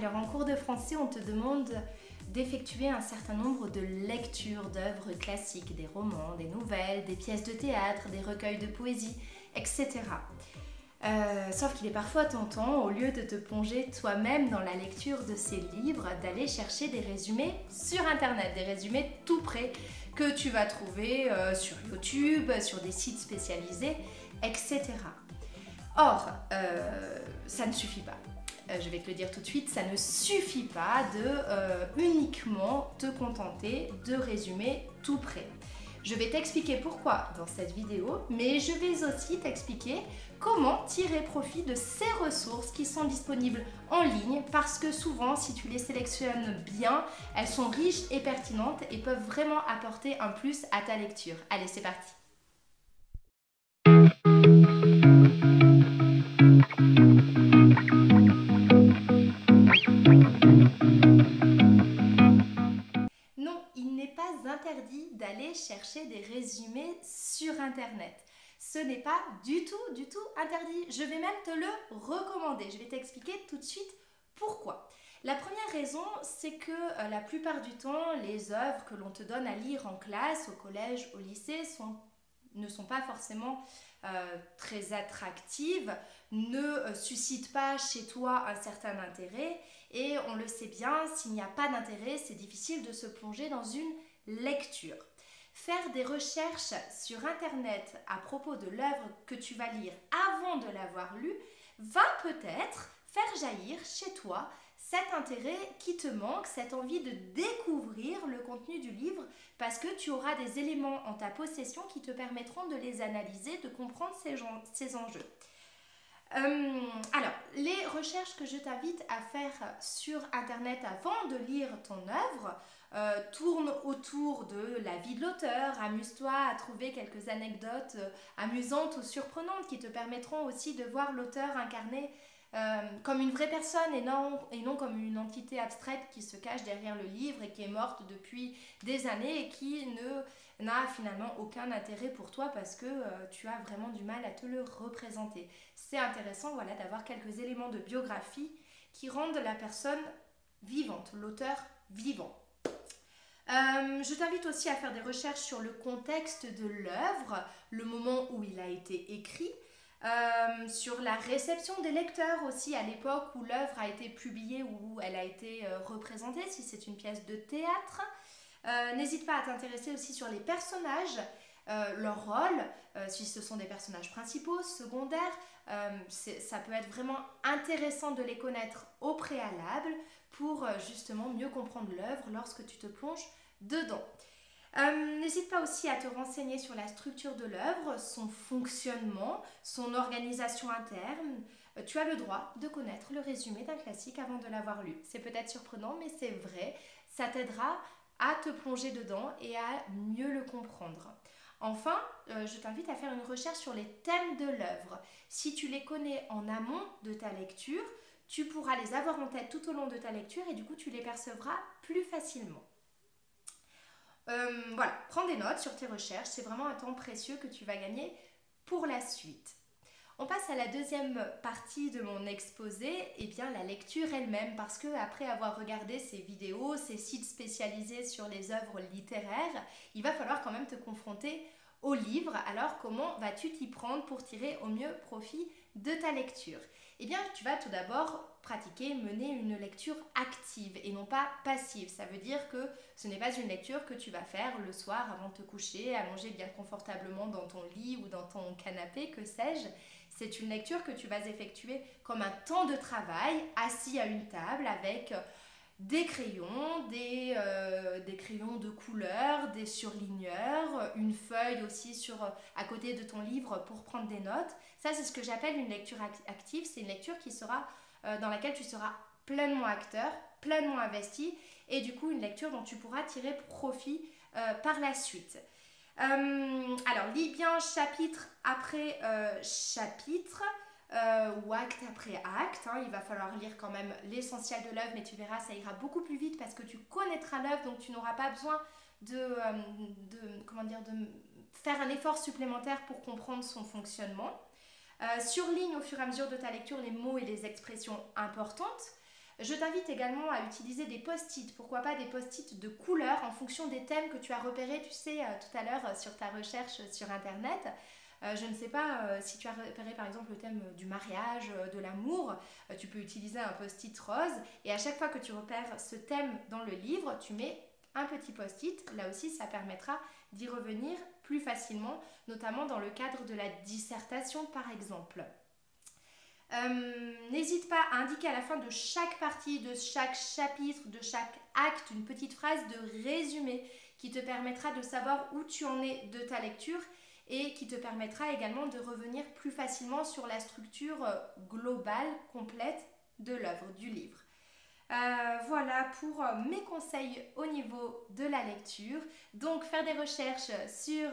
Alors en cours de français, on te demande d'effectuer un certain nombre de lectures d'œuvres classiques, des romans, des nouvelles, des pièces de théâtre, des recueils de poésie, etc. Sauf qu'il est parfois tentant, au lieu de te plonger toi-même dans la lecture de ces livres, d'aller chercher des résumés sur Internet, des résumés tout prêts que tu vas trouver sur YouTube, sur des sites spécialisés, etc. Or, ça ne suffit pas. Je vais te le dire tout de suite, ça ne suffit pas de uniquement te contenter de résumés tout prêts. Je vais t'expliquer pourquoi dans cette vidéo, mais je vais aussi t'expliquer comment tirer profit de ces ressources qui sont disponibles en ligne, parce que souvent, si tu les sélectionnes bien, elles sont riches et pertinentes et peuvent vraiment apporter un plus à ta lecture. Allez, c'est parti! Interdit d'aller chercher des résumés sur Internet. Ce n'est pas du tout interdit. Je vais même te le recommander. Je vais t'expliquer tout de suite pourquoi. La première raison, c'est que la plupart du temps, les œuvres que l'on te donne à lire en classe, au collège, au lycée, ne sont pas forcément très attractives, ne suscitent pas chez toi un certain intérêt. Et on le sait bien, s'il n'y a pas d'intérêt, c'est difficile de se plonger dans une lecture. Faire des recherches sur Internet à propos de l'œuvre que tu vas lire avant de l'avoir lue va peut-être faire jaillir chez toi cet intérêt qui te manque, cette envie de découvrir le contenu du livre, parce que tu auras des éléments en ta possession qui te permettront de les analyser, de comprendre ces enjeux. Alors, les recherches que je t'invite à faire sur Internet avant de lire ton œuvre tournent autour de la vie de l'auteur. Amuse-toi à trouver quelques anecdotes amusantes ou surprenantes qui te permettront aussi de voir l'auteur incarné comme une vraie personne et non comme une entité abstraite qui se cache derrière le livre et qui est morte depuis des années et qui n'a finalement aucun intérêt pour toi parce que tu as vraiment du mal à te le représenter. C'est intéressant d'avoir quelques éléments de biographie qui rendent la personne vivante, l'auteur vivant. Je t'invite aussi à faire des recherches sur le contexte de l'œuvre, le moment où il a été écrit, sur la réception des lecteurs aussi à l'époque où l'œuvre a été publiée ou où elle a été représentée, si c'est une pièce de théâtre. N'hésite pas à t'intéresser aussi sur les personnages, leur rôle, si ce sont des personnages principaux, secondaires. Ça peut être vraiment intéressant de les connaître au préalable pour justement mieux comprendre l'œuvre lorsque tu te plonges dedans. N'hésite pas aussi à te renseigner sur la structure de l'œuvre, son fonctionnement, son organisation interne. Tu as le droit de connaître le résumé d'un classique avant de l'avoir lu. C'est peut-être surprenant, mais c'est vrai. Ça t'aidera à te plonger dedans et à mieux le comprendre. Enfin, je t'invite à faire une recherche sur les thèmes de l'œuvre. Si tu les connais en amont de ta lecture, tu pourras les avoir en tête tout au long de ta lecture et du coup, tu les percevras plus facilement. Voilà, prends des notes sur tes recherches, c'est vraiment un temps précieux que tu vas gagner pour la suite. On passe à la deuxième partie de mon exposé, et bien la lecture elle-même, parce que après avoir regardé ces vidéos, ces sites spécialisés sur les œuvres littéraires, il va falloir quand même te confronter au livre. Alors comment vas-tu t'y prendre pour tirer au mieux profit de ta lecture? Eh bien, tu vas tout d'abord mener une lecture active et non pas passive. Ça veut dire que ce n'est pas une lecture que tu vas faire le soir avant de te coucher, allongé bien confortablement dans ton lit ou dans ton canapé, que sais-je. C'est une lecture que tu vas effectuer comme un temps de travail, assis à une table avec des crayons, des crayons de couleur, des surligneurs, une feuille aussi à côté de ton livre pour prendre des notes. Ça, c'est ce que j'appelle une lecture active. C'est une lecture dans laquelle tu seras pleinement acteur, pleinement investi, et du coup une lecture dont tu pourras tirer profit par la suite. Alors, lis bien chapitre après chapitre ou acte après acte. Il va falloir lire quand même l'essentiel de l'œuvre, mais tu verras, ça ira beaucoup plus vite parce que tu connaîtras l'œuvre, donc tu n'auras pas besoin de faire un effort supplémentaire pour comprendre son fonctionnement. Surligne au fur et à mesure de ta lecture les mots et les expressions importantes. Je t'invite également à utiliser des post-it, pourquoi pas des post-it de couleur en fonction des thèmes que tu as repérés, tu sais, tout à l'heure sur ta recherche sur Internet. Je ne sais pas si tu as repéré par exemple le thème du mariage, de l'amour, tu peux utiliser un post-it rose et à chaque fois que tu repères ce thème dans le livre, tu mets un petit post-it. Là aussi, ça permettra d'y revenir plus facilement, notamment dans le cadre de la dissertation par exemple. N'hésite pas à indiquer à la fin de chaque partie, de chaque chapitre, de chaque acte, une petite phrase de résumé qui te permettra de savoir où tu en es de ta lecture et qui te permettra également de revenir plus facilement sur la structure globale, complète de l'œuvre, du livre. Voilà pour mes conseils au niveau de la lecture. Donc faire des recherches sur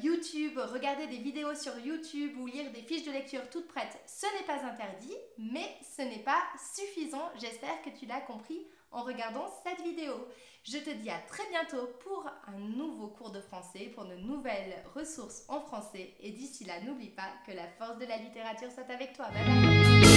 YouTube, regarder des vidéos sur YouTube ou lire des fiches de lecture toutes prêtes, ce n'est pas interdit, mais ce n'est pas suffisant. J'espère que tu l'as compris en regardant cette vidéo. Je te dis à très bientôt pour un nouveau cours de français, pour de nouvelles ressources en français. Et d'ici là, n'oublie pas que la force de la littérature soit avec toi. Bye bye.